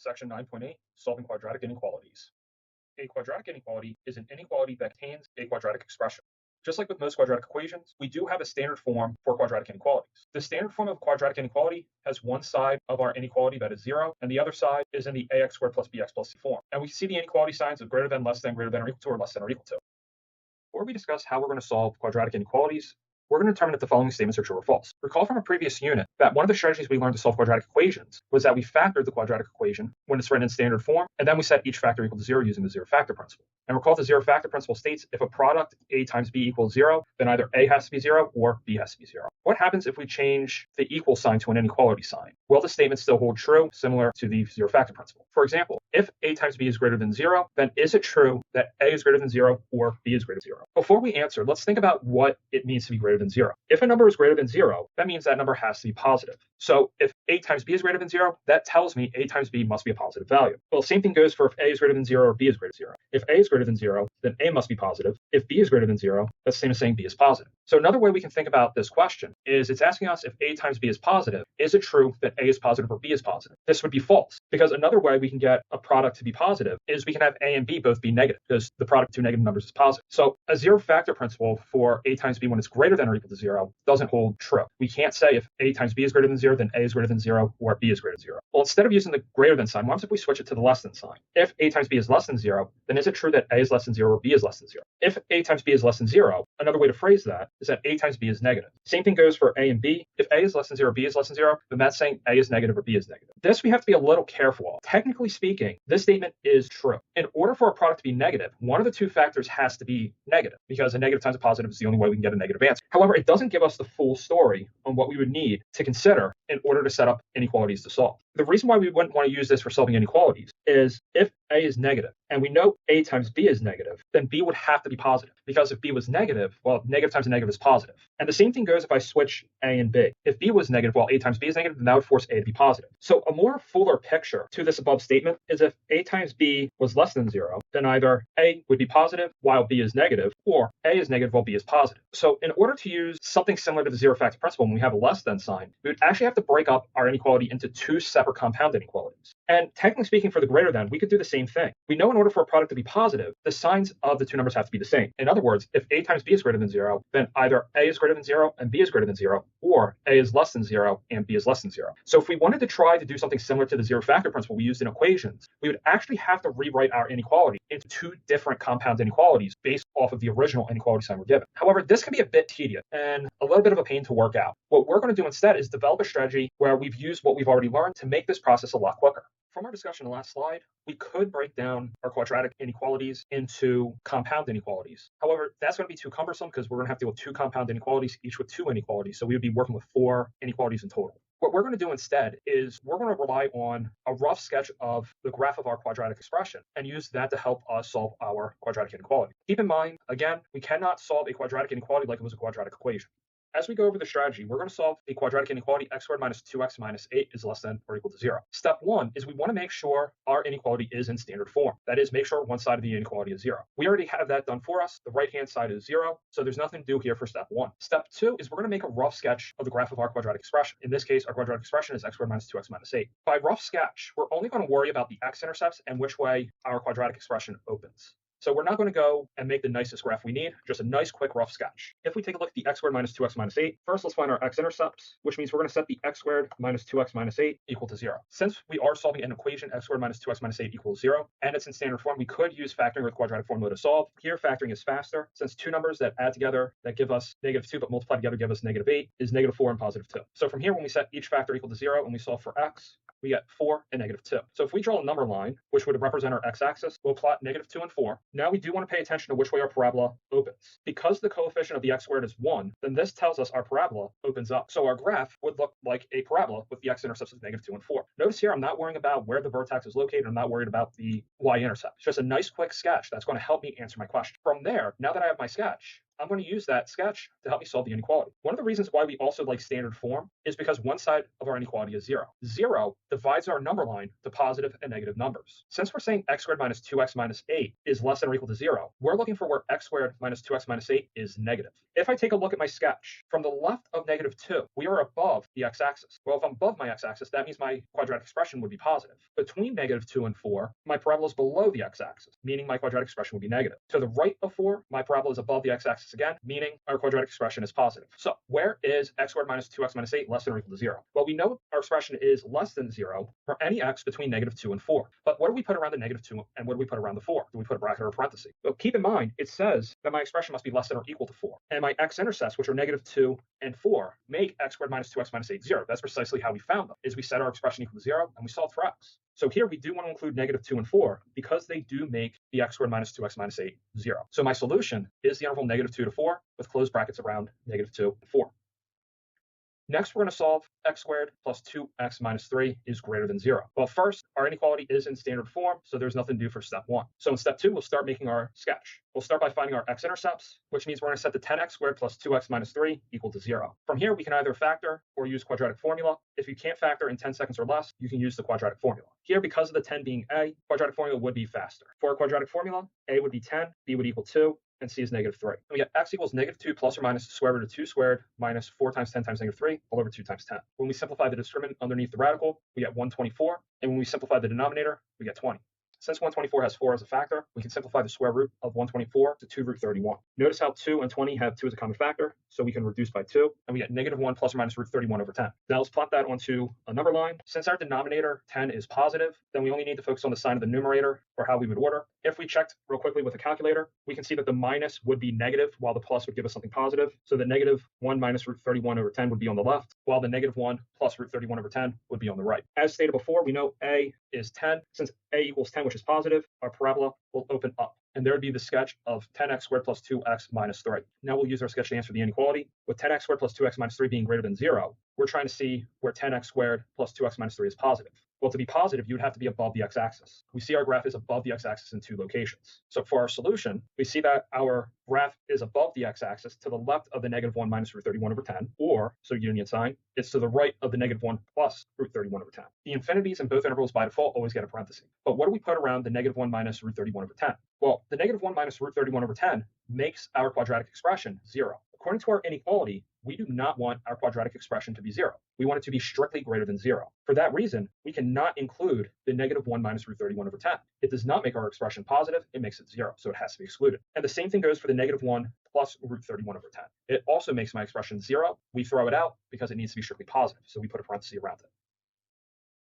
Section 9.8, Solving Quadratic Inequalities. A quadratic inequality is an inequality that contains a quadratic expression. Just like with most quadratic equations, we do have a standard form for quadratic inequalities. The standard form of quadratic inequality has one side of our inequality that is 0, and the other side is in the ax squared plus bx plus c form. And we see the inequality signs of greater than, less than, greater than or equal to, or less than or equal to. Before we discuss how we're going to solve quadratic inequalities, we're going to determine if the following statements are true or false. Recall from a previous unit that one of the strategies we learned to solve quadratic equations was that we factored the quadratic equation when it's written in standard form, and then we set each factor equal to 0 using the zero factor principle. And recall the zero factor principle states if a product a times b equals 0, then either a has to be 0 or b has to be 0. What happens if we change the equal sign to an inequality sign? Will the statement still hold true, similar to the zero factor principle? For example, if a times b is greater than 0, then is it true that a is greater than 0 or b is greater than 0? Before we answer, let's think about what it means to be greater than 0. If a number is greater than 0, that means that number has to be positive. So if a times b is greater than 0, that tells me a times b must be a positive value. Well, same thing goes for if a is greater than 0 or b is greater than 0. If a is greater than 0, then a must be positive. If b is greater than 0, that's the same as saying b is positive. So another way we can think about this question is it's asking us if a times b is positive, is it true that a is positive or b is positive? This would be false, because another way we can get a product to be positive is we can have a and b both be negative, because the product of two negative numbers is positive. So a zero factor principle for a times b when it's greater than or equal to 0 doesn't hold true. We can't say if a times b is greater than 0, then a is greater than 0, or b is greater than 0. Well, instead of using the greater than sign, what happens if we switch it to the less than sign? If a times b is less than 0, then is it true that a is less than 0 or b is less than 0? If a times b is less than 0, another way to phrase that is that a times b is negative. Same thing goes for a and b. If a is less than 0, b is less than 0, then that's saying a is negative or b is negative. This we have to be a little careful of. Technically speaking, this statement is true. In order for a product to be negative, one of the two factors has to be negative, because a negative times a positive is the only way we can get a negative answer. However, it doesn't give us the full story on what we would need to consider in order to set up inequalities to solve. The reason why we wouldn't want to use this for solving inequalities is if a is negative, and we know a times b is negative, then b would have to be positive, because if b was negative, well, negative times a negative is positive. And the same thing goes if I switch a and b. If b was negative while a times b is negative, then that would force a to be positive. So a more fuller picture to this above statement is if a times b was less than 0, then either a would be positive while b is negative, or a is negative while b is positive. So in order to use something similar to the zero factor principle when we have a less than sign, we would actually have to break up our inequality into two separate compound inequalities. And technically speaking, for the greater than, we could do the same thing. We know in order for a product to be positive, the signs of the two numbers have to be the same. In other words, if a times b is greater than 0, then either a is greater than 0 and b is greater than 0, or a is less than 0 and b is less than 0. So if we wanted to try to do something similar to the zero factor principle we used in equations, we would actually have to rewrite our inequality into two different compound inequalities based off of the original inequality sign we're given. However, this can be a bit tedious and a little bit of a pain to work out. What we're going to do instead is develop a strategy where we've used what we've already learned to make this process a lot quicker. From our discussion in the last slide, we could break down our quadratic inequalities into compound inequalities. However, that's going to be too cumbersome because we're going to have to deal with two compound inequalities, each with two inequalities. So we would be working with 4 inequalities in total. What we're going to do instead is we're going to rely on a rough sketch of the graph of our quadratic expression and use that to help us solve our quadratic inequality. Keep in mind, again, we cannot solve a quadratic inequality like it was a quadratic equation. As we go over the strategy, we're going to solve a quadratic inequality x squared minus 2x minus 8 is less than or equal to 0. Step 1 is we want to make sure our inequality is in standard form. That is, make sure one side of the inequality is 0. We already have that done for us. The right-hand side is 0, so there's nothing to do here for step 1. Step 2 is we're going to make a rough sketch of the graph of our quadratic expression. In this case, our quadratic expression is x squared minus 2x minus 8. By rough sketch, we're only going to worry about the x-intercepts and which way our quadratic expression opens. So we're not going to go and make the nicest graph we need, just a nice quick rough sketch. If we take a look at the x squared minus 2x minus 8, first let's find our x-intercepts, which means we're going to set the x squared minus 2x minus 8 equal to 0. Since we are solving an equation x squared minus 2x minus 8 equals 0, and it's in standard form, we could use factoring with quadratic formula to solve. Here, factoring is faster, since two numbers that add together that give us -2 but multiply together give us -8 is -4 and +2. So from here, when we set each factor equal to 0 and we solve for x, we get 4 and -2. So if we draw a number line, which would represent our x-axis, we'll plot -2 and 4. Now we do want to pay attention to which way our parabola opens. Because the coefficient of the x squared is 1, then this tells us our parabola opens up. So our graph would look like a parabola with the x-intercepts of -2 and 4. Notice here, I'm not worrying about where the vertex is located. I'm not worried about the y-intercept. It's just a nice quick sketch that's going to help me answer my question. From there, now that I have my sketch, I'm going to use that sketch to help me solve the inequality. One of the reasons why we also like standard form is because one side of our inequality is 0. 0 divides our number line to positive and negative numbers. Since we're saying x squared minus 2x minus 8 is less than or equal to 0, we're looking for where x squared minus 2x minus 8 is negative. If I take a look at my sketch, from the left of negative 2, we are above the x-axis. Well, if I'm above my x-axis, that means my quadratic expression would be positive. Between negative 2 and 4, my parabola is below the x-axis, meaning my quadratic expression would be negative. To the right of 4, my parabola is above the x-axis again, meaning our quadratic expression is positive. So where is x squared minus 2x minus 8 less than or equal to 0? Well, we know our expression is less than 0 for any x between negative 2 and 4. But what do we put around the negative 2 and what do we put around the 4? Do we put a bracket or a parenthesis? Well, keep in mind, it says that my expression must be less than or equal to 4. And my x-intercepts, which are negative 2 and 4, make x squared minus 2x minus 8 0. That's precisely how we found them, is we set our expression equal to 0 and we solved for x. So here we do want to include negative 2 and 4 because they do make the x squared minus 2x minus 8 0. So my solution is the interval negative 2 to 4 with closed brackets around negative 2 and 4. Next, we're going to solve x squared plus 2x minus 3 is greater than 0. Well, first, our inequality is in standard form, so there's nothing to do for step 1. So in step 2, we'll start making our sketch. We'll start by finding our x-intercepts, which means we're going to set the 10x squared plus 2x minus 3 equal to 0. From here, we can either factor or use quadratic formula. If you can't factor in 10 seconds or less, you can use the quadratic formula. Here, because of the 10 being a, quadratic formula would be faster. For a quadratic formula, a would be 10, b would equal 2, and c is negative 3. And we get x equals negative 2 plus or minus the square root of 2 squared minus 4 times 10 times negative 3 all over 2 times 10. When we simplify the discriminant underneath the radical, we get 124. And when we simplify the denominator, we get 20. Since 124 has 4 as a factor, we can simplify the square root of 124 to 2 root 31. Notice how 2 and 20 have 2 as a common factor, so we can reduce by 2, and we get negative 1 plus or minus root 31 over 10. Now let's plot that onto a number line. Since our denominator, 10, is positive, then we only need to focus on the sign of the numerator for how we would order. If we checked real quickly with a calculator, we can see that the minus would be negative, while the plus would give us something positive. So the negative 1 minus root 31 over 10 would be on the left, while the negative 1 plus root 31 over 10 would be on the right. As stated before, we know a is 10. Since a equals 10, which is positive, our parabola will open up. And there would be the sketch of 10x squared plus 2x minus 3. Now we'll use our sketch to answer the inequality. With 10x squared plus 2x minus 3 being greater than 0, we're trying to see where 10x squared plus 2x minus 3 is positive. Well, to be positive, you would have to be above the x-axis. We see our graph is above the x-axis in 2 locations. So for our solution, we see that our graph is above the x-axis to the left of the negative 1 minus root 31 over 10, or, so union sign, it's to the right of the negative 1 plus root 31 over 10. The infinities in both intervals by default always get a parenthesis. But what do we put around the negative 1 minus root 31 over 10? Well, the negative 1 minus root 31 over 10 makes our quadratic expression 0. According to our inequality, we do not want our quadratic expression to be 0. We want it to be strictly greater than 0. For that reason, we cannot include the negative 1 minus root 31 over 10. It does not make our expression positive, it makes it 0, so it has to be excluded. And the same thing goes for the negative 1 plus root 31 over 10. It also makes my expression 0. We throw it out because it needs to be strictly positive, so we put a parenthesis around it.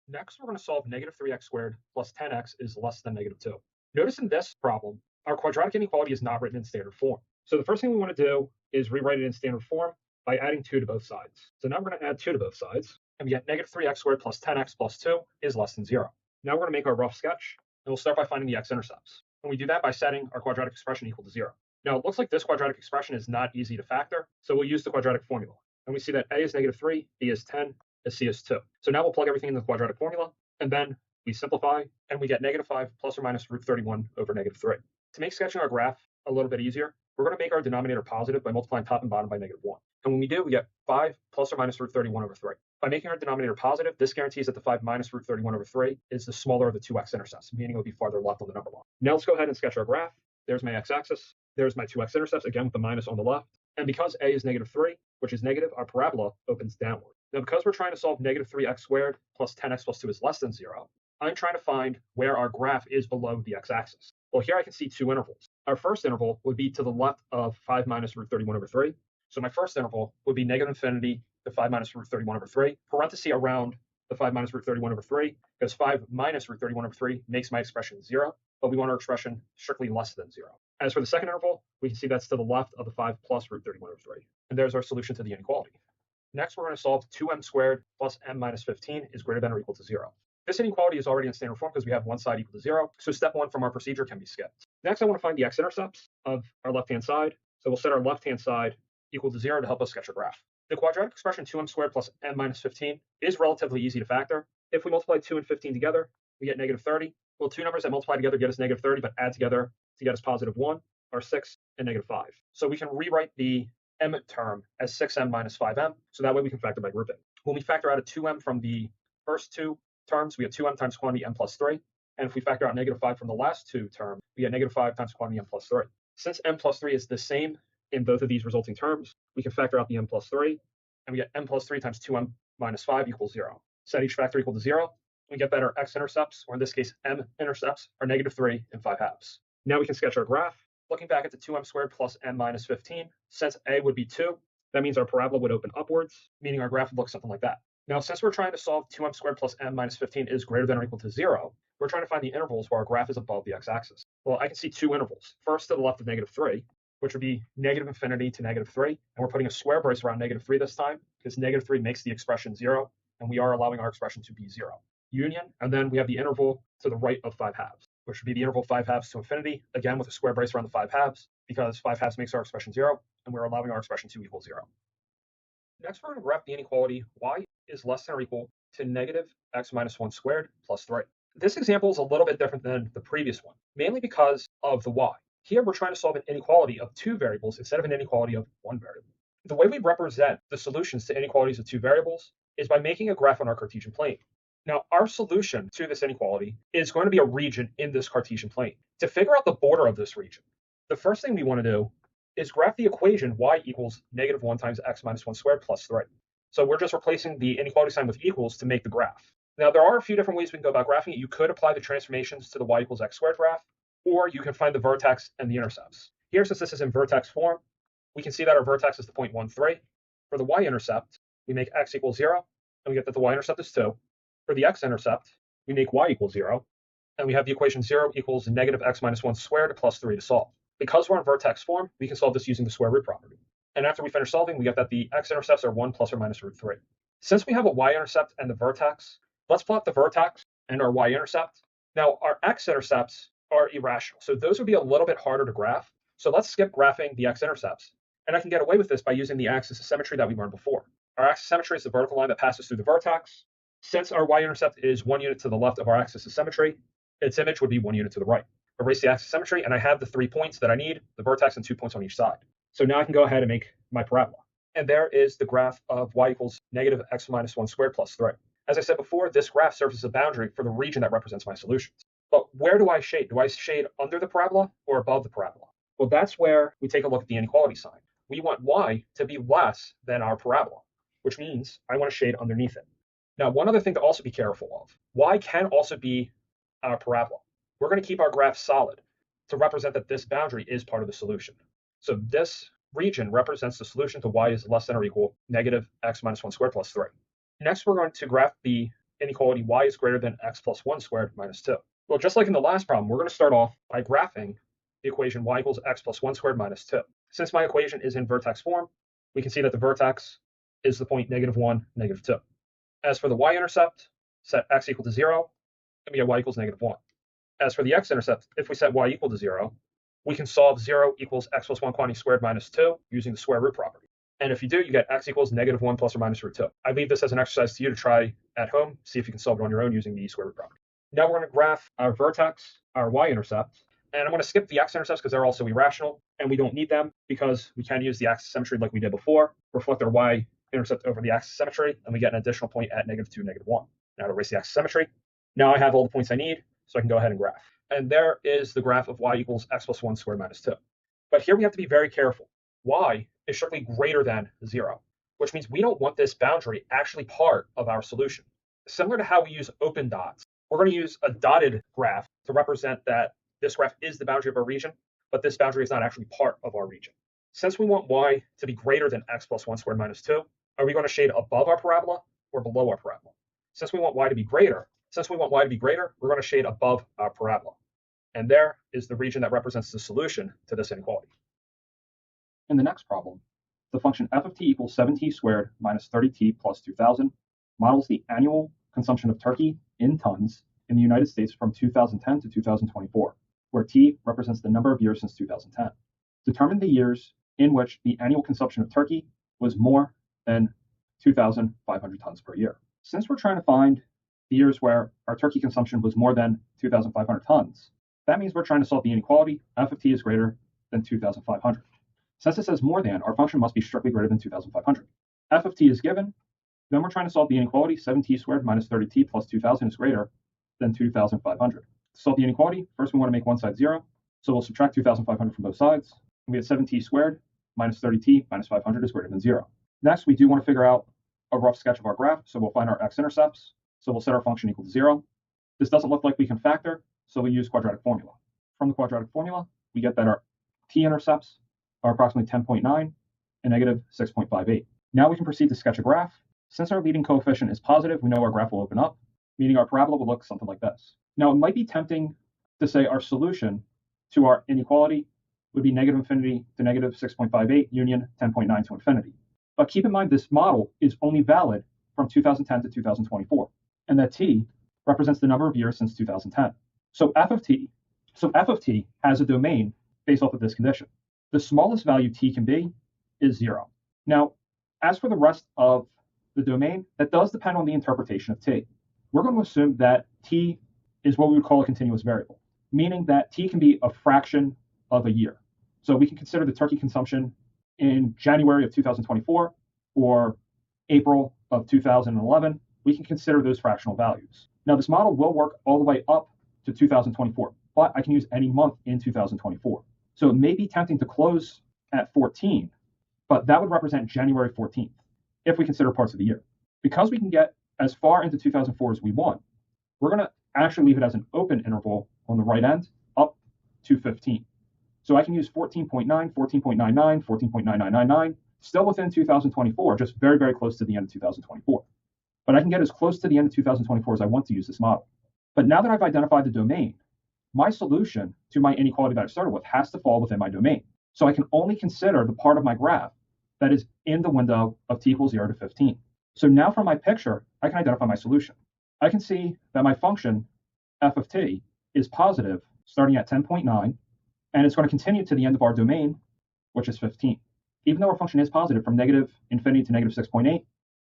Next, we're going to solve negative 3x squared plus 10x is less than negative 2. Notice in this problem, our quadratic inequality is not written in standard form. So the first thing we want to do is rewrite it in standard form by adding 2 to both sides. So now we're going to add 2 to both sides, and we get negative 3x squared plus 10x plus 2 is less than 0. Now we're going to make our rough sketch, and we'll start by finding the x-intercepts. And we do that by setting our quadratic expression equal to 0. Now it looks like this quadratic expression is not easy to factor, so we'll use the quadratic formula. And we see that a is negative 3, b is 10, and c is 2. So now we'll plug everything into the quadratic formula, and then we simplify, and we get negative 5 plus or minus root 31 over negative 3. To make sketching our graph a little bit easier, we're going to make our denominator positive by multiplying top and bottom by negative 1. And when we do, we get 5 plus or minus root 31 over 3. By making our denominator positive, this guarantees that the 5 minus root 31 over 3 is the smaller of the two x-intercepts, meaning it will be farther left on the number line. Now let's go ahead and sketch our graph. There's my x-axis. There's my two x-intercepts, again with the minus on the left. And because a is negative 3, which is negative, our parabola opens downward. Now because we're trying to solve negative 3x squared plus 10x plus 2 is less than 0, I'm trying to find where our graph is below the x-axis. Well, here I can see 2 intervals. Our first interval would be to the left of 5 minus root 31 over 3. So my first interval would be negative infinity to 5 minus root 31 over 3, parenthesis around the 5 minus root 31 over 3, because 5 minus root 31 over 3 makes my expression 0, but we want our expression strictly less than 0. As for the second interval, we can see that's to the left of the 5 plus root 31 over 3. And there's our solution to the inequality. Next, we're going to solve 2m squared plus m minus 15 is greater than or equal to 0. This inequality is already in standard form because we have one side equal to 0, so step 1 from our procedure can be skipped. Next, I want to find the x-intercepts of our left-hand side, so we'll set our left-hand side equal to 0 to help us sketch a graph. The quadratic expression 2m squared plus m minus 15 is relatively easy to factor. If we multiply 2 and 15 together, we get negative 30. Well, two numbers that multiply together get us negative 30, but add together to get us positive 1 are 6 and -5. So we can rewrite the m term as 6m minus 5m, so that way we can factor by grouping. When we factor out a 2m from the first two terms, we have 2m times quantity m plus 3. And if we factor out -5 from the last two terms, we get -5 times quantity m plus 3. Since m plus 3 is the same in both of these resulting terms, we can factor out the m plus 3, and we get m plus 3 times 2m minus 5 equals 0. Set each factor equal to 0. We get that our x-intercepts, or in this case m-intercepts, are -3 and 5/2. Now we can sketch our graph. Looking back at the 2m squared plus m minus 15, since a would be 2, that means our parabola would open upwards, meaning our graph would look something like that. Now, since we're trying to solve 2m squared plus m minus 15 is greater than or equal to 0, we're trying to find the intervals where our graph is above the x-axis. Well, I can see two intervals. First to the left of -3, which would be -infinity to -3, and we're putting a square brace around -3 this time, because -3 makes the expression 0, and we are allowing our expression to be 0. Union, and then we have the interval to the right of 5/2, which would be the interval 5/2 to infinity, again with a square brace around the 5/2, because 5/2 makes our expression 0, and we're allowing our expression to equal 0. Next, we're going to graph the inequality y is less than or equal to -x minus 1 squared plus 3. This example is a little bit different than the previous one, mainly because of the y. Here, we're trying to solve an inequality of two variables instead of an inequality of one variable. The way we represent the solutions to inequalities of two variables is by making a graph on our Cartesian plane. Now, our solution to this inequality is going to be a region in this Cartesian plane. To figure out the border of this region, the first thing we want to do is graph the equation y equals -1 times x minus 1 squared plus 3. So we're just replacing the inequality sign with equals to make the graph. Now, there are a few different ways we can go about graphing it. You could apply the transformations to the y equals x squared graph, or you can find the vertex and the intercepts. Here, since this is in vertex form, we can see that our vertex is the point 1, 3. For the y-intercept, we make x equals 0, and we get that the y-intercept is 2. For the x-intercept, we make y equals 0, and we have the equation 0 equals -x minus 1 squared plus 3 to solve. Because we're in vertex form, we can solve this using the square root property. And after we finish solving, we get that the x-intercepts are 1 plus or minus root 3. Since we have a y-intercept and the vertex, let's plot the vertex and our y-intercept. Now, our x-intercepts are irrational, so those would be a little bit harder to graph. So let's skip graphing the x-intercepts. And I can get away with this by using the axis of symmetry that we learned before. Our axis of symmetry is the vertical line that passes through the vertex. Since our y-intercept is 1 unit to the left of our axis of symmetry, its image would be 1 unit to the right. Erase the axis of symmetry, and I have the 3 points that I need, the vertex and 2 points on each side. So now I can go ahead and make my parabola. And there is the graph of y equals -x minus 1 squared plus 3. As I said before, this graph serves as a boundary for the region that represents my solutions. But where do I shade? Do I shade under the parabola or above the parabola? Well, that's where we take a look at the inequality sign. We want y to be less than our parabola, which means I want to shade underneath it. Now, one other thing to also be careful of, y can also be our parabola. We're going to keep our graph solid to represent that this boundary is part of the solution. So this region represents the solution to y is less than or equal -x minus 1 squared plus 3. Next, we're going to graph the inequality y is greater than x plus 1 squared minus 2. Well, just like in the last problem, we're going to start off by graphing the equation y equals x plus 1 squared minus 2. Since my equation is in vertex form, we can see that the vertex is the point -1, -2. As for the y-intercept, set x equal to 0, and we get y equals -1. As for the x-intercept, if we set y equal to 0, we can solve 0 equals x plus 1 quantity squared minus 2 using the square root property. And if you do, you get x equals -1 plus or minus root 2. I leave this as an exercise to you to try at home, see if you can solve it on your own using the square root property. Now we're going to graph our vertex, our y-intercept, and I'm going to skip the x-intercepts because they're also irrational, and we don't need them because we can use the axis of symmetry like we did before, reflect our y-intercept over the axis of symmetry, and we get an additional point at -2, -1. Now to erase the axis of symmetry. Now I have all the points I need, so I can go ahead and graph. And there is the graph of y equals x plus 1 squared minus 2. But here we have to be very careful. Y is strictly greater than 0, which means we don't want this boundary actually part of our solution. Similar to how we use open dots, we're going to use a dotted graph to represent that this graph is the boundary of our region, but this boundary is not actually part of our region. Since we want y to be greater than x plus 1 squared minus 2, are we going to shade above our parabola or below our parabola? Since we want y to be greater, we're going to shade above our parabola. And there is the region that represents the solution to this inequality. In the next problem, the function f of t equals 7t squared minus 30t plus 2,000 models the annual consumption of turkey in tons in the United States from 2010 to 2024, where t represents the number of years since 2010. Determine the years in which the annual consumption of turkey was more than 2,500 tons per year. Since we're trying to find the years where our turkey consumption was more than 2,500 tons, that means we're trying to solve the inequality f of t is greater than 2,500. Since it says more than, our function must be strictly greater than 2,500. F of t is given. Then we're trying to solve the inequality. 7t squared minus 30t plus 2,000 is greater than 2,500. To solve the inequality, first we want to make one side 0. So we'll subtract 2,500 from both sides. And we have 7t squared minus 30t minus 500 is greater than 0. Next, we do want to figure out a rough sketch of our graph. So we'll find our x-intercepts. So we'll set our function equal to 0. This doesn't look like we can factor, so we'll use quadratic formula. From the quadratic formula, we get that our t-intercepts are approximately 10.9 and negative 6.58. Now we can proceed to sketch a graph. Since our leading coefficient is positive, we know our graph will open up, meaning our parabola will look something like this. Now, it might be tempting to say our solution to our inequality would be negative infinity to negative 6.58 union 10.9 to infinity. But keep in mind, this model is only valid from 2010 to 2024, and that t represents the number of years since 2010. So f of t has a domain based off of this condition. The smallest value t can be is 0. Now, as for the rest of the domain, that does depend on the interpretation of t. We're going to assume that t is what we would call a continuous variable, meaning that t can be a fraction of a year. So we can consider the turkey consumption in January of 2024 or April of 2011. We can consider those fractional values. Now, this model will work all the way up to 2024, but I can use any month in 2024. So it may be tempting to close at 14, but that would represent January 14th if we consider parts of the year. Because we can get as far into 2004 as we want, we're going to actually leave it as an open interval on the right end up to 15. So I can use 14.9, 14.99, 14.9999, still within 2024, just very, very close to the end of 2024. But I can get as close to the end of 2024 as I want to use this model. But now that I've identified the domain, my solution to my inequality that I started with has to fall within my domain. So I can only consider the part of my graph that is in the window of t equals 0 to 15. So now from my picture, I can identify my solution. I can see that my function f of t is positive starting at 10.9, and it's going to continue to the end of our domain, which is 15. Even though our function is positive from negative infinity to negative 6.8,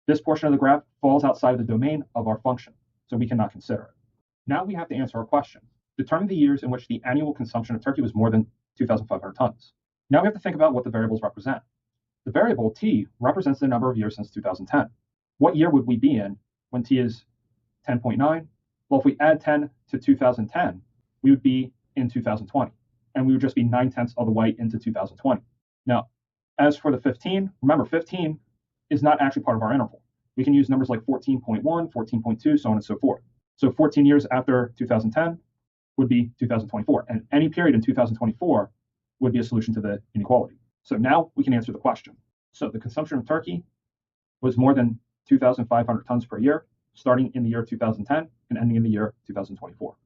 this portion of the graph falls outside of the domain of our function, so we cannot consider it. Now we have to answer our question. Determine the years in which the annual consumption of turkey was more than 2,500 tons. Now we have to think about what the variables represent. The variable t represents the number of years since 2010. What year would we be in when t is 10.9? Well, if we add 10 to 2010, we would be in 2020, and we would just be 9/10 of the way into 2020. Now, as for the 15, remember 15 is not actually part of our interval. We can use numbers like 14.1, 14.2, so on and so forth. So 14 years after 2010 would be 2024, and any period in 2024 would be a solution to the inequality. So now we can answer the question. So the consumption of turkey was more than 2,500 tons per year, starting in the year 2010 and ending in the year 2024.